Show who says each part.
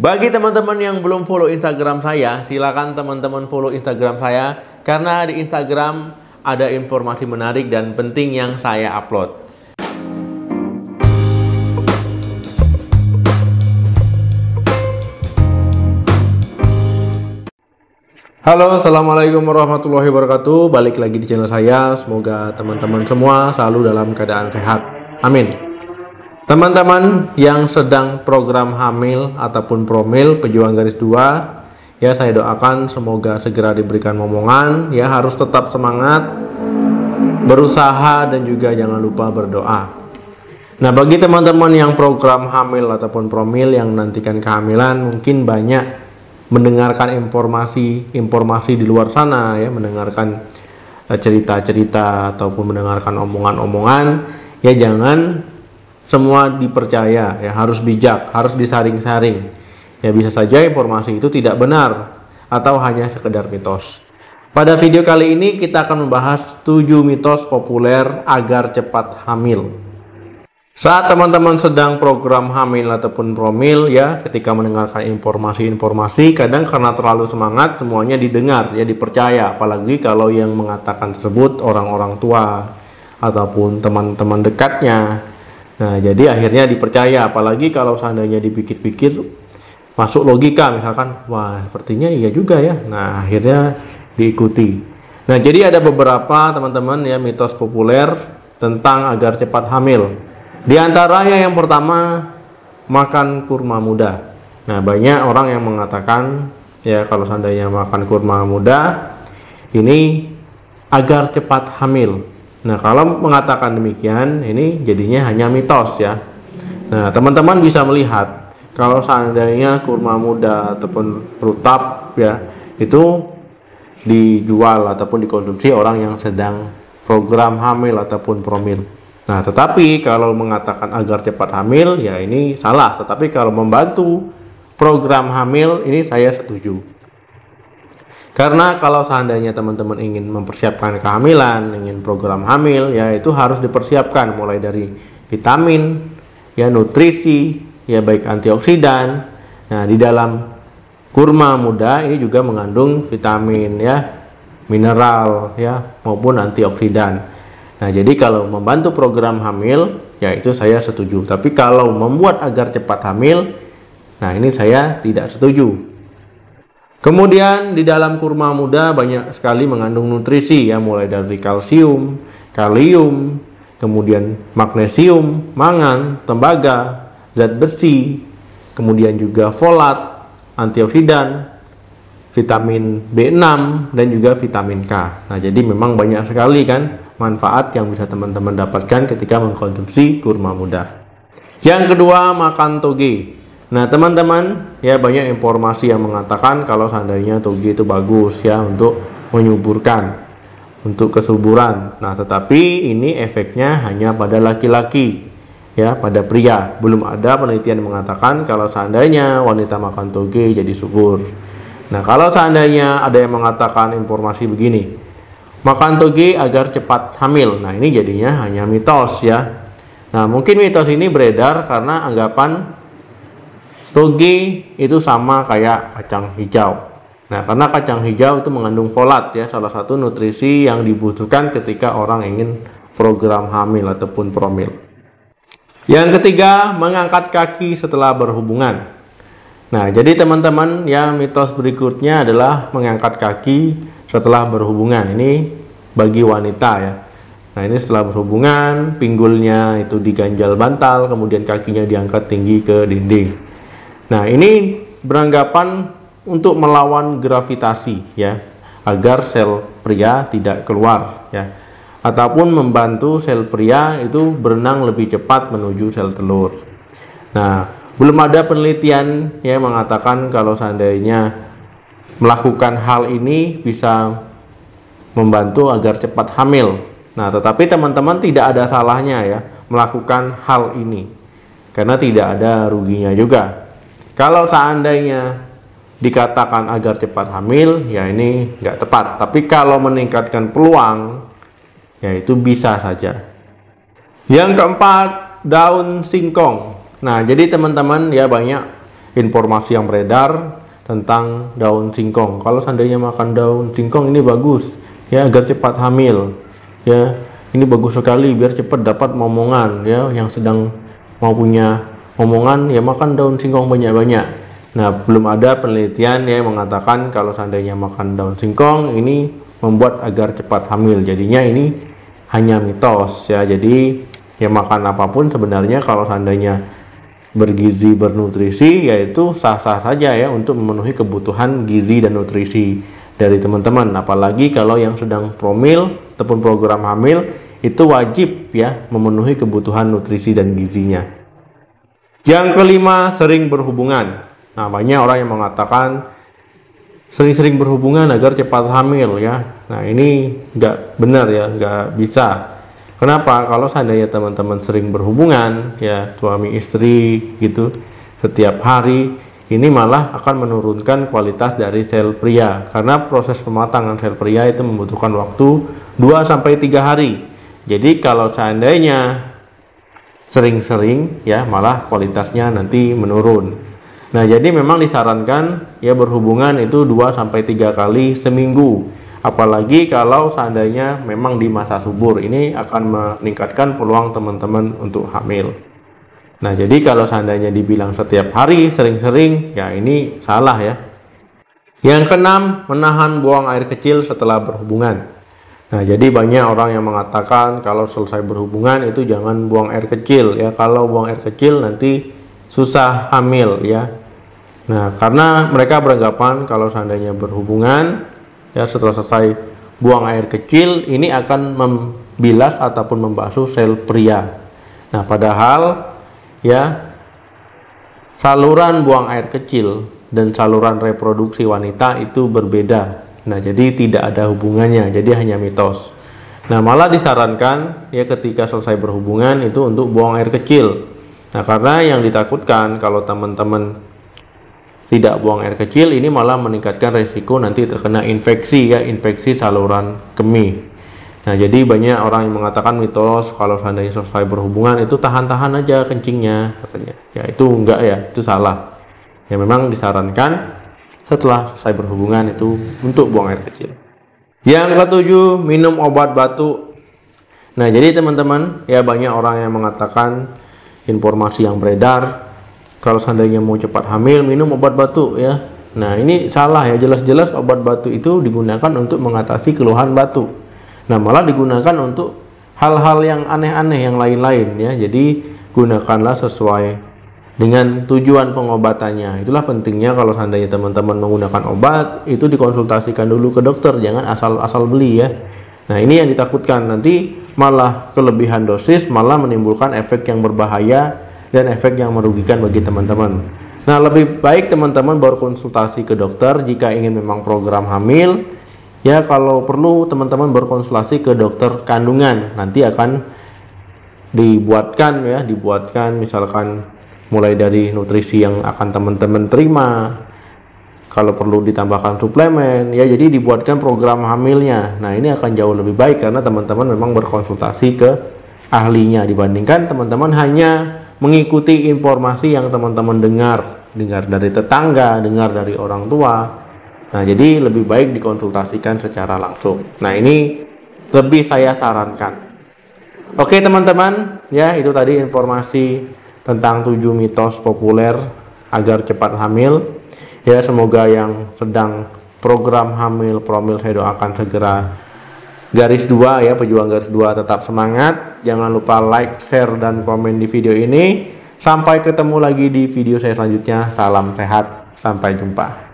Speaker 1: Bagi teman-teman yang belum follow Instagram saya, silakan teman-teman follow Instagram saya karena di Instagram ada informasi menarik dan penting yang saya upload. Halo, assalamualaikum warahmatullahi wabarakatuh. Balik lagi di channel saya. Semoga teman-teman semua selalu dalam keadaan sehat. Amin. Teman-teman yang sedang program hamil ataupun promil pejuang garis 2, ya saya doakan semoga segera diberikan momongan. Ya harus tetap semangat, berusaha dan juga jangan lupa berdoa. Nah, bagi teman-teman yang program hamil ataupun promil yang menantikan kehamilan, mungkin banyak mendengarkan informasi di luar sana, ya mendengarkan cerita-cerita ataupun mendengarkan omongan-omongan. Ya jangan semua dipercaya, ya harus bijak, harus disaring-saring. Ya bisa saja informasi itu tidak benar atau hanya sekedar mitos. Pada video kali ini kita akan membahas 7 mitos populer agar cepat hamil. Saat teman-teman sedang program hamil ataupun promil, ya ketika mendengarkan informasi-informasi, kadang karena terlalu semangat semuanya didengar, ya dipercaya, apalagi kalau yang mengatakan tersebut orang-orang tua ataupun teman-teman dekatnya. Nah, jadi akhirnya dipercaya, apalagi kalau seandainya dipikir-pikir masuk logika, misalkan, wah sepertinya iya juga ya. Nah, akhirnya diikuti. Nah, jadi ada beberapa teman-teman ya mitos populer tentang agar cepat hamil. Di antaranya yang pertama, makan kurma muda. Nah, banyak orang yang mengatakan ya kalau seandainya makan kurma muda ini agar cepat hamil. Nah, kalau mengatakan demikian, ini jadinya hanya mitos ya. Nah, teman-teman bisa melihat kalau seandainya kurma muda ataupun rutab ya, itu dijual ataupun dikonsumsi orang yang sedang program hamil ataupun promil. Nah, tetapi kalau mengatakan agar cepat hamil, ya ini salah. Tetapi kalau membantu program hamil, ini saya setuju. Karena kalau seandainya teman-teman ingin mempersiapkan kehamilan, ingin program hamil, ya itu harus dipersiapkan mulai dari vitamin, ya nutrisi, ya baik antioksidan. Nah, di dalam kurma muda ini juga mengandung vitamin, ya mineral, ya maupun antioksidan. Nah, jadi kalau membantu program hamil, ya itu saya setuju. Tapi kalau membuat agar cepat hamil, nah ini saya tidak setuju. Kemudian di dalam kurma muda banyak sekali mengandung nutrisi, ya mulai dari kalsium, kalium, kemudian magnesium, mangan, tembaga, zat besi, kemudian juga folat, antioksidan, vitamin B6 dan juga vitamin K. Nah, jadi memang banyak sekali kan manfaat yang bisa teman-teman dapatkan ketika mengkonsumsi kurma muda. Yang kedua, makan toge. Nah, teman-teman, ya banyak informasi yang mengatakan kalau seandainya toge itu bagus ya untuk menyuburkan, untuk kesuburan. Nah, tetapi ini efeknya hanya pada laki-laki, ya pada pria. Belum ada penelitian yang mengatakan kalau seandainya wanita makan toge jadi subur. Nah, kalau seandainya ada yang mengatakan informasi begini, makan toge agar cepat hamil. Nah, ini jadinya hanya mitos ya. Nah, mungkin mitos ini beredar karena anggapan toge itu sama kayak kacang hijau. Nah, karena kacang hijau itu mengandung folat ya, salah satu nutrisi yang dibutuhkan ketika orang ingin program hamil ataupun promil. Yang ketiga, mengangkat kaki setelah berhubungan. Nah, jadi teman-teman ya mitos berikutnya adalah mengangkat kaki setelah berhubungan. Ini bagi wanita ya. Nah, ini setelah berhubungan, pinggulnya itu diganjal bantal, kemudian kakinya diangkat tinggi ke dinding. Nah, ini beranggapan untuk melawan gravitasi ya, agar sel pria tidak keluar ya, ataupun membantu sel pria itu berenang lebih cepat menuju sel telur. Nah, belum ada penelitian yang mengatakan kalau seandainya melakukan hal ini bisa membantu agar cepat hamil. Nah, tetapi teman-teman tidak ada salahnya ya melakukan hal ini karena tidak ada ruginya juga. Kalau seandainya dikatakan agar cepat hamil, ya ini nggak tepat. Tapi kalau meningkatkan peluang, ya itu bisa saja. Yang keempat, daun singkong. Nah, jadi teman-teman ya banyak informasi yang beredar tentang daun singkong. Kalau seandainya makan daun singkong ini bagus ya agar cepat hamil ya. Ini bagus sekali biar cepat dapat momongan ya, yang sedang mau punya momongan ya makan daun singkong banyak-banyak. Nah, belum ada penelitian yang mengatakan kalau seandainya makan daun singkong ini membuat agar cepat hamil. Jadinya ini hanya mitos ya. Jadi ya makan apapun sebenarnya kalau seandainya bergizi bernutrisi yaitu sah-sah saja ya untuk memenuhi kebutuhan gizi dan nutrisi dari teman-teman. Apalagi kalau yang sedang promil ataupun program hamil itu wajib ya memenuhi kebutuhan nutrisi dan gizinya. Yang kelima, sering berhubungan. Nah, banyak orang yang mengatakan sering-sering berhubungan agar cepat hamil ya. Nah, ini nggak benar ya, nggak bisa. Kenapa? Kalau seandainya teman-teman sering berhubungan ya suami istri gitu setiap hari, ini malah akan menurunkan kualitas dari sel pria, karena proses pematangan sel pria itu membutuhkan waktu 2-3 hari. Jadi kalau seandainya sering-sering ya malah kualitasnya nanti menurun. Nah, jadi memang disarankan ya berhubungan itu 2-3 kali seminggu. Apalagi kalau seandainya memang di masa subur, ini akan meningkatkan peluang teman-teman untuk hamil. Nah, jadi kalau seandainya dibilang setiap hari sering-sering ya ini salah ya. Yang keenam, menahan buang air kecil setelah berhubungan. Nah, jadi banyak orang yang mengatakan kalau selesai berhubungan itu jangan buang air kecil ya. Kalau buang air kecil nanti susah hamil ya. Nah, karena mereka beranggapan kalau seandainya berhubungan ya setelah selesai buang air kecil ini akan membilas ataupun membasuh sel pria. Nah, padahal ya saluran buang air kecil dan saluran reproduksi wanita itu berbeda. Nah, jadi tidak ada hubungannya, jadi hanya mitos. Nah, malah disarankan ya ketika selesai berhubungan itu untuk buang air kecil. Nah, karena yang ditakutkan kalau teman-teman tidak buang air kecil ini malah meningkatkan resiko nanti terkena infeksi ya, infeksi saluran kemih. Nah, jadi banyak orang yang mengatakan mitos kalau seandainya selesai berhubungan itu tahan-tahan aja kencingnya katanya. Ya itu enggak ya, itu salah. Ya memang disarankan setelah selesai berhubungan itu untuk buang air kecil. Yang ketujuh, minum obat batuk. Nah, jadi teman-teman ya banyak orang yang mengatakan informasi yang beredar kalau seandainya mau cepat hamil minum obat batuk ya. Nah, ini salah ya, jelas-jelas obat batuk itu digunakan untuk mengatasi keluhan batuk. Nah, malah digunakan untuk hal-hal yang aneh-aneh yang lain-lain ya. Jadi gunakanlah sesuai dengan tujuan pengobatannya. Itulah pentingnya kalau seandainya teman-teman menggunakan obat itu dikonsultasikan dulu ke dokter, jangan asal-asal beli ya. Nah, ini yang ditakutkan nanti malah kelebihan dosis malah menimbulkan efek yang berbahaya dan efek yang merugikan bagi teman-teman. Nah, lebih baik teman-teman berkonsultasi ke dokter jika ingin memang program hamil ya. Kalau perlu teman-teman berkonsultasi ke dokter kandungan, nanti akan dibuatkan misalkan mulai dari nutrisi yang akan teman-teman terima, kalau perlu ditambahkan suplemen ya, jadi dibuatkan program hamilnya. Nah, ini akan jauh lebih baik karena teman-teman memang berkonsultasi ke ahlinya dibandingkan teman-teman hanya mengikuti informasi yang teman-teman dengar dari tetangga, dengar dari orang tua. Nah, jadi lebih baik dikonsultasikan secara langsung. Nah, ini lebih saya sarankan. Oke teman-teman, ya itu tadi informasi tentang 7 mitos populer agar cepat hamil. Ya, semoga yang sedang program hamil promil saya doakan segera garis 2 ya, pejuang garis 2 tetap semangat. Jangan lupa like, share, dan komen di video ini. Sampai ketemu lagi di video saya selanjutnya. Salam sehat, sampai jumpa.